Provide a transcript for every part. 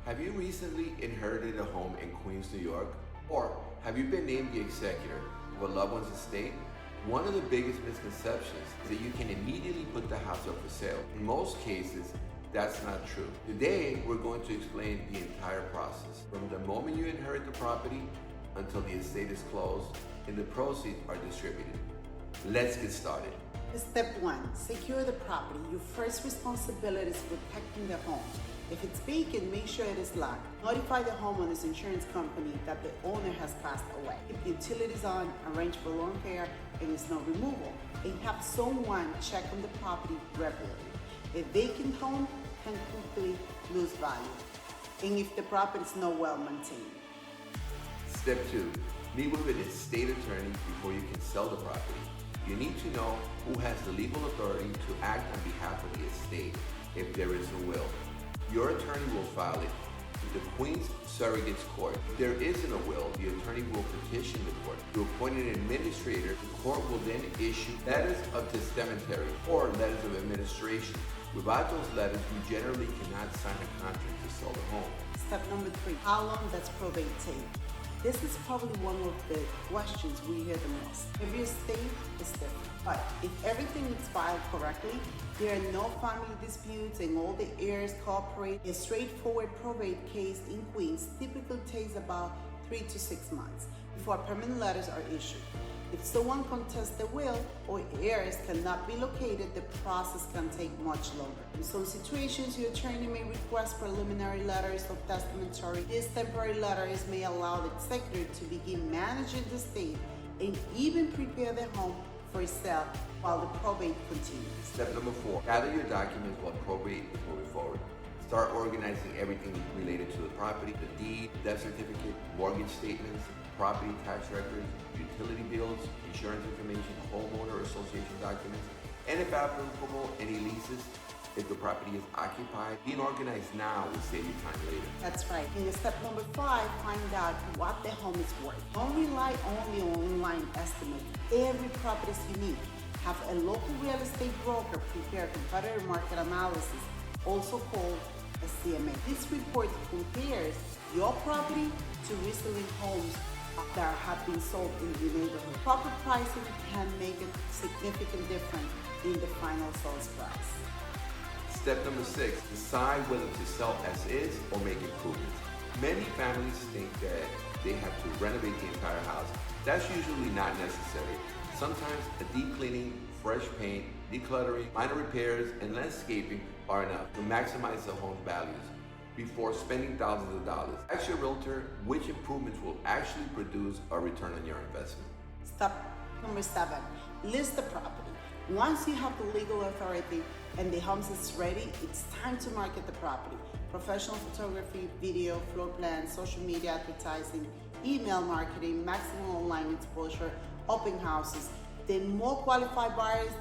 Have you recently inherited a home in Queens, New York? Or have you been named the executor of a loved one's estate? One of the biggest misconceptions is that you can immediately put the house up for sale. In most cases, that's not true. Today, we're going to explain the entire process, from the moment you inherit the property until the estate is closed and the proceeds are distributed. Let's get started. Step 1. Secure the property. Your first responsibility is protecting the home. If it's vacant, make sure it is locked. Notify the homeowner's insurance company that the owner has passed away. Keep the utilities on, arrange for lawn care and snow removal, and have someone check on the property regularly. A vacant home can quickly lose value, and if the property is not well maintained. Step 2. Meet with an estate attorney before you can sell the property. You need to know who has the legal authority to act on behalf of the estate if there is a will. Your attorney will file it with the Queens Surrogates Court. If there isn't a will, the attorney will petition the court to appoint an administrator. The court will then issue letters of testamentary or letters of administration. Without those letters, you generally cannot sign a contract to sell the home. Step number 3. How long does probate take? This is probably one of the questions we hear the most. Every estate is different, but if everything is filed correctly, there are no family disputes and all the heirs cooperate, a straightforward probate case in Queens typically takes about 3 to 6 months before permanent letters are issued. If someone contests the will or heirs cannot be located, the process can take much longer. In some situations, your attorney may request preliminary letters of testamentary. These temporary letters may allow the executor to begin managing the estate and even prepare the home for sale while the probate continues. Step number 4. Gather your documents while probate is moving forward. Start organizing everything related to the property: the deed, death certificate, mortgage statements, property tax records, utility bills, insurance information, homeowner association documents, and if applicable, any leases. If the property is occupied, being organized now will save you time later. That's right. In step number 5, find out what the home is worth. Don't rely only on online estimates. Every property is unique. Have a local real estate broker prepare competitor market analysis, also called a CMA. This report compares your property to recently homes that have been sold in your neighborhood. Proper pricing can make a significant difference in the final sales price. Step number 6, decide whether to sell as is or make improvements. Many families think that they have to renovate the entire house. That's usually not necessary. Sometimes a deep cleaning, fresh paint, decluttering, minor repairs, and landscaping are enough to maximize the home's values before spending thousands of dollars. Ask your realtor which improvements will actually produce a return on your investment. Step number 7, list the property. Once you have the legal authority and the home is ready, it's time to market the property. Professional photography, video, floor plans, social media advertising, email marketing, maximum online exposure, open houses. The more qualified buyers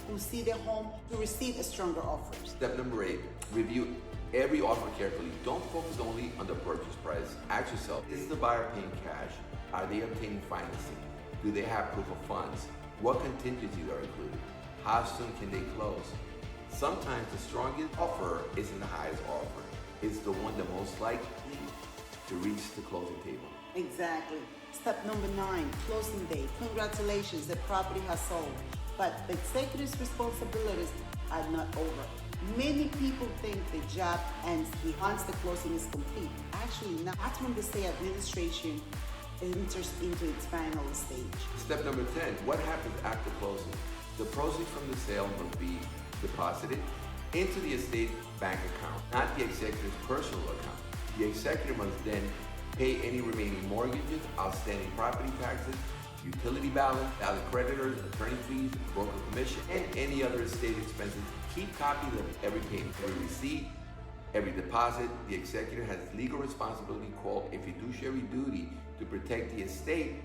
who see the home to receive a stronger offers. Step number 8, review every offer carefully. Don't focus only on the purchase price. Ask yourself, is the buyer paying cash? Are they obtaining financing? Do they have proof of funds? What contingencies are included? How soon can they close? Sometimes the strongest offer isn't the highest offer. It's the one the most likely to reach the closing table. Exactly. Step number 9, closing date. Congratulations, the property has sold, but the executive's responsibilities are not over. Many people think the job ends once the closing is complete. Actually, not. That's when the estate administration enters into its final stage. Step number 10, what happens after closing? The proceeds from the sale must be deposited into the estate bank account, not the executive's personal account. The executor must then pay any remaining mortgages, outstanding property taxes, utility balance, valid creditors, attorney fees, broker commission, and any other estate expenses. Keep copies of every payment, every receipt, every deposit. The executor has legal responsibility called a fiduciary duty to protect the estate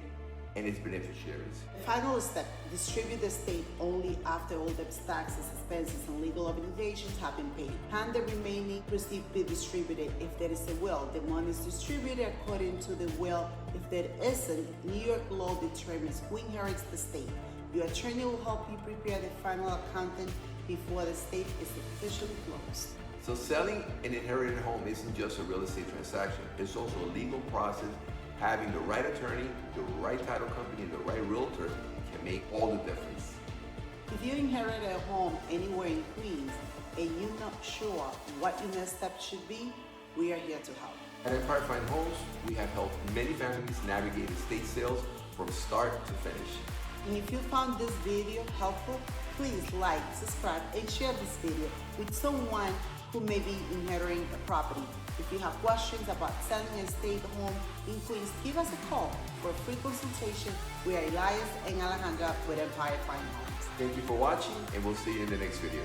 and its beneficiaries. Final step, distribute the estate only after all the taxes, expenses, and legal obligations have been paid. Hand the remaining proceeds be distributed if there is a will. The money is distributed according to the will. If there isn't, New York law determines who inherits the estate. Your attorney will help you prepare the final accounting before the estate is officially closed. So selling an inherited home isn't just a real estate transaction. It's also a legal process. Having the right attorney, the right title company, and the right realtor can make all the difference. If you inherit a home anywhere in Queens and you're not sure what your next step should be, we are here to help. At Empire Fine Homes, we have helped many families navigate estate sales from start to finish. And if you found this video helpful, please like, subscribe, and share this video with someone who may be inheriting a property. If you have questions about selling an estate home in Queens, give us a call for a free consultation. We are Elias and Alejandra with Empire Fine Homes. Thank you for watching, and we'll see you in the next video.